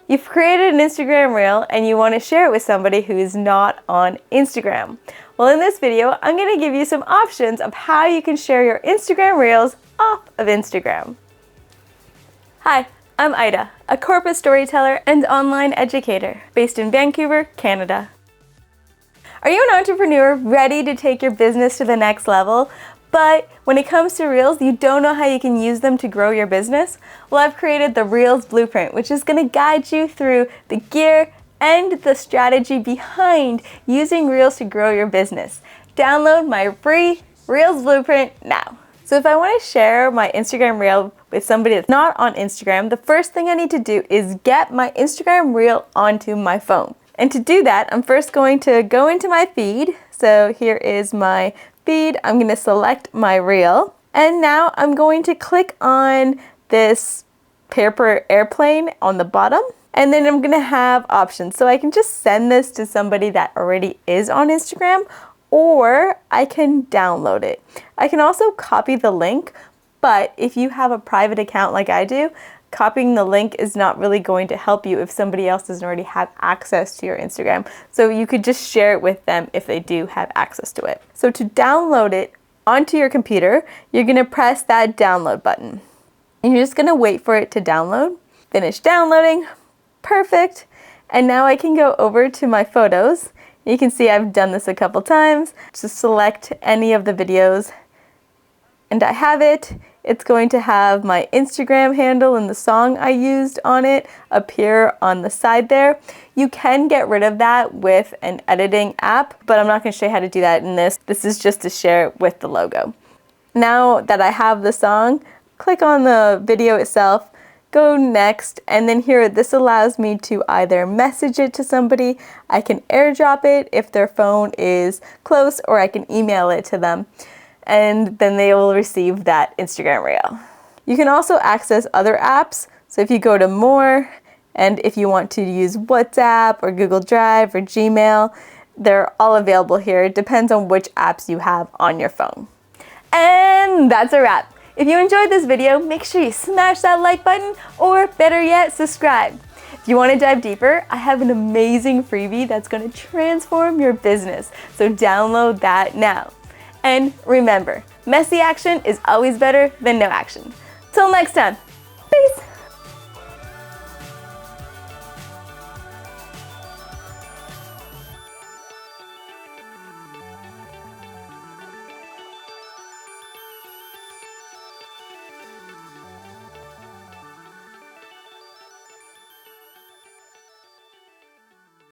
You've created an Instagram reel and you want to share it with somebody who is not on Instagram. Well, in this video, I'm going to give you some options of how you can share your Instagram reels off of Instagram. Hi, I'm Ida, a corporate storyteller and online educator based in Vancouver, Canada. Are you an entrepreneur ready to take your business to the next level? But when it comes to Reels, you don't know how you can use them to grow your business? Well, I've created the Reels Blueprint, which is going to guide you through the gear and the strategy behind using Reels to grow your business. Download my free Reels Blueprint now. So if I want to share my Instagram Reel with somebody that's not on Instagram, the first thing I need to do is get my Instagram Reel onto my phone. And to do that, I'm first going to go into my feed. So here is my feed. I'm going to select my reel. And now I'm going to click on this paper airplane on the bottom. And then I'm going to have options. So I can just send this to somebody that already is on Instagram, or I can download it. I can also copy the link, but if you have a private account like I do, copying the link is not really going to help you if somebody else doesn't already have access to your Instagram. So you could just share it with them if they do have access to it. So to download it onto your computer, you're going to press that download button. And you're just going to wait for it to download. Finish downloading. Perfect. And now I can go over to my photos. You can see I've done this a couple times. Just select any of the videos and I have it. It's going to have my Instagram handle and the song I used on it appear on the side there. You can get rid of that with an editing app, but I'm not going to show you how to do that in this. This is just to share it with the logo. Now that I have the song, click on the video itself, go next, and then here this allows me to either message it to somebody, I can airdrop it if their phone is close, or I can email it to them. And then they will receive that Instagram reel. You can also access other apps. So if you go to more, and if you want to use WhatsApp or Google Drive or Gmail, they're all available here. It depends on which apps you have on your phone. And that's a wrap. If you enjoyed this video, make sure you smash that like button, or better yet, subscribe. If you want to dive deeper, I have an amazing freebie that's going to transform your business. So download that now. And remember, messy action is always better than no action. Till next time, peace!